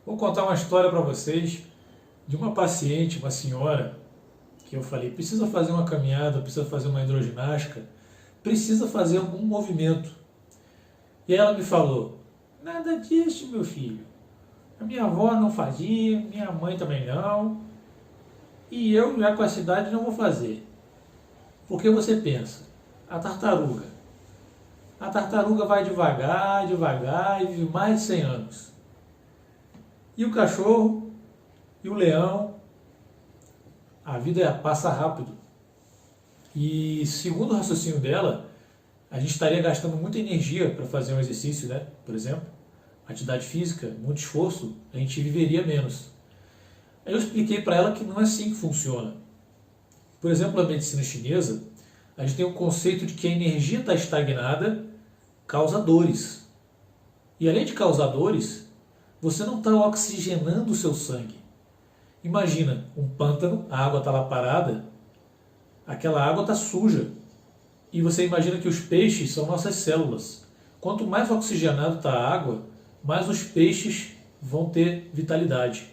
Vou contar uma história para vocês de uma paciente, uma senhora, que eu falei, precisa fazer uma caminhada, precisa fazer uma hidroginástica, precisa fazer algum movimento. E ela me falou, nada disso, meu filho. A minha avó não fazia, minha mãe também não, e eu já com essa idade não vou fazer. Porque você pensa, a tartaruga. A tartaruga vai devagar, devagar e vive mais de 100 anos. E o cachorro e o leão, a vida passa rápido. E segundo o raciocínio dela, a gente estaria gastando muita energia para fazer um exercício, né? Por exemplo, atividade física, muito esforço, a gente viveria menos. Aí eu expliquei para ela que não é assim que funciona. Por exemplo, na medicina chinesa, a gente tem o conceito de que a energia está estagnada, causa dores. E além de causar dores, você não está oxigenando o seu sangue. Imagina um pântano, a água está lá parada, aquela água está suja. E você imagina que os peixes são nossas células. Quanto mais oxigenado está a água, mais os peixes vão ter vitalidade.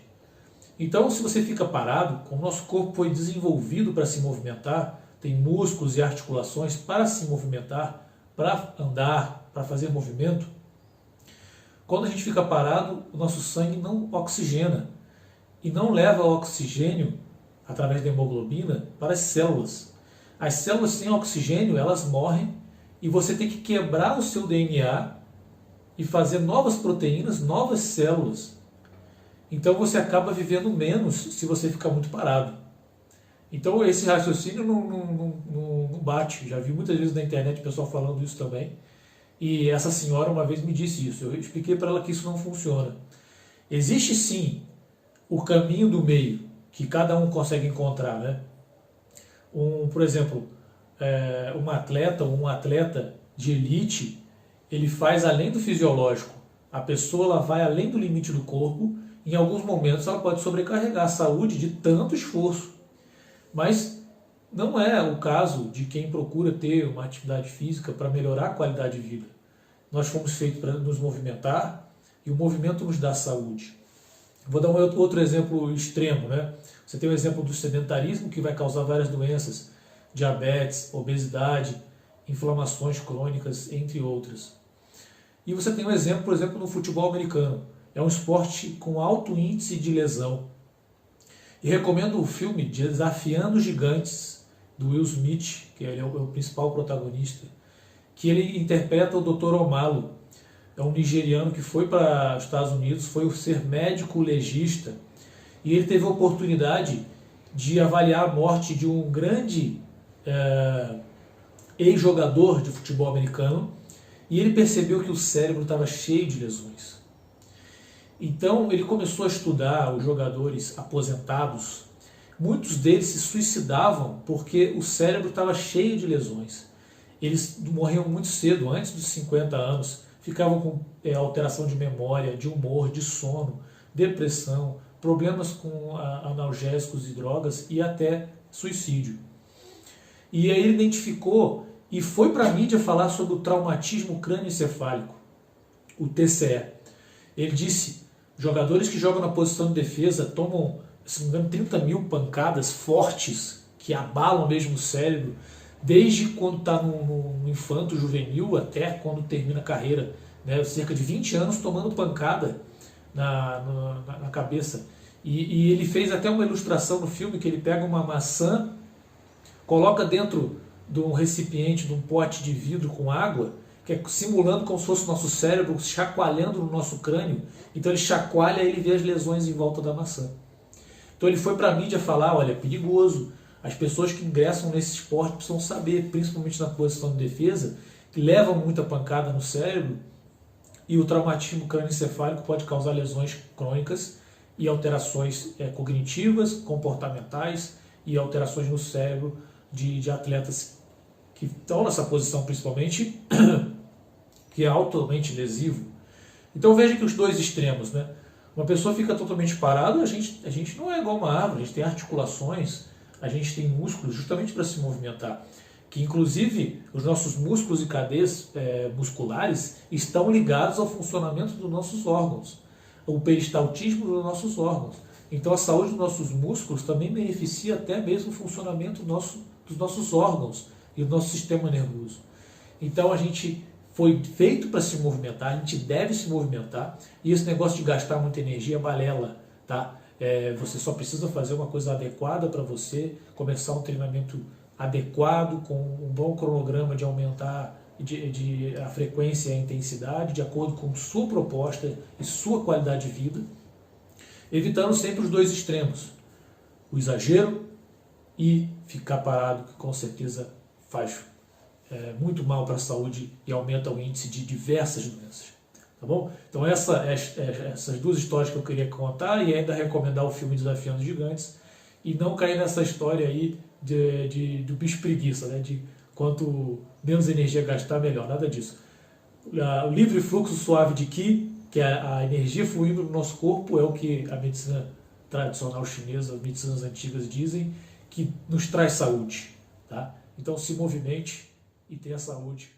Então, se você fica parado, como o nosso corpo foi desenvolvido para se movimentar, tem músculos e articulações para se movimentar, para andar, para fazer movimento, quando a gente fica parado, o nosso sangue não oxigena e não leva oxigênio através da hemoglobina para as células. As células sem oxigênio, elas morrem e você tem que quebrar o seu DNA e fazer novas proteínas, novas células. Então você acaba vivendo menos se você ficar muito parado. Então esse raciocínio não bate. Já vi muitas vezes na internet o pessoal falando isso também. E essa senhora uma vez me disse isso. Eu expliquei para ela que isso não funciona. Existe sim o caminho do meio, que cada um consegue encontrar, né? Por exemplo, um atleta ou um atleta de elite, ele faz além do fisiológico. A pessoa ela vai além do limite do corpo. Em alguns momentos ela pode sobrecarregar a saúde de tanto esforço. Mas não é o caso de quem procura ter uma atividade física para melhorar a qualidade de vida. Nós fomos feitos para nos movimentar e o movimento nos dá saúde. Vou dar um outro exemplo extremo, né? Você tem o exemplo do sedentarismo, que vai causar várias doenças, diabetes, obesidade, inflamações crônicas, entre outras. E você tem um exemplo, por exemplo, no futebol americano. É um esporte com alto índice de lesão. E recomendo o filme Desafiando os Gigantes, do Will Smith, que ele é o principal protagonista, que ele interpreta o Dr. Omalo. É um nigeriano que foi para os Estados Unidos, foi ser médico legista, e ele teve a oportunidade de avaliar a morte de um grande ex-jogador de futebol americano, e ele percebeu que o cérebro estava cheio de lesões. Então ele começou a estudar os jogadores aposentados. Muitos deles se suicidavam porque o cérebro estava cheio de lesões. Eles morriam muito cedo, antes dos 50 anos, ficavam com alteração de memória, de humor, de sono, depressão, problemas com analgésicos e drogas e até suicídio. E aí ele identificou e foi para a mídia falar sobre o traumatismo crânioencefálico, o TCE. Ele disse, jogadores que jogam na posição de defesa tomam, se não me engano, 30 mil pancadas fortes que abalam mesmo o cérebro, desde quando está no infanto juvenil até quando termina a carreira, né? Cerca de 20 anos tomando pancada na cabeça. E ele fez até uma ilustração no filme que ele pega uma maçã, coloca dentro de um recipiente, de um pote de vidro com água, que é simulando como se fosse o nosso cérebro chacoalhando no nosso crânio. Então ele chacoalha e ele vê as lesões em volta da maçã. Então ele foi para a mídia falar, olha, é perigoso. As pessoas que ingressam nesse esporte precisam saber, principalmente na posição de defesa, que levam muita pancada no cérebro e o traumatismo crânioencefálico pode causar lesões crônicas e alterações cognitivas, comportamentais e alterações no cérebro de atletas que estão nessa posição principalmente, que é altamente lesivo. Então veja que os dois extremos, né? Uma pessoa fica totalmente parada, a gente não é igual uma árvore, a gente tem articulações, a gente tem músculos justamente para se movimentar. Que inclusive os nossos músculos e cadeias musculares estão ligados ao funcionamento dos nossos órgãos. o peristaltismo dos nossos órgãos. Então a saúde dos nossos músculos também beneficia até mesmo o funcionamento dos nossos órgãos e do nosso sistema nervoso. Então a gente foi feito para se movimentar, a gente deve se movimentar, e esse negócio de gastar muita energia é balela, tá? Você só precisa fazer uma coisa adequada para você, começar um treinamento adequado, com um bom cronograma de aumentar a frequência e a intensidade, de acordo com sua proposta e sua qualidade de vida, evitando sempre os dois extremos, o exagero e ficar parado, que com certeza faz muito mal para a saúde e aumenta o índice de diversas doenças. Tá bom? Então essas duas histórias que eu queria contar, e ainda recomendar o filme Desafiando os Gigantes, e não cair nessa história aí do bicho preguiça, né? De quanto menos energia gastar, melhor. Nada disso. O livre fluxo suave de Qi, que é a energia fluindo no nosso corpo, é o que a medicina tradicional chinesa, as medicinas antigas dizem, que nos traz saúde. Tá? Então se movimente e tenha saúde.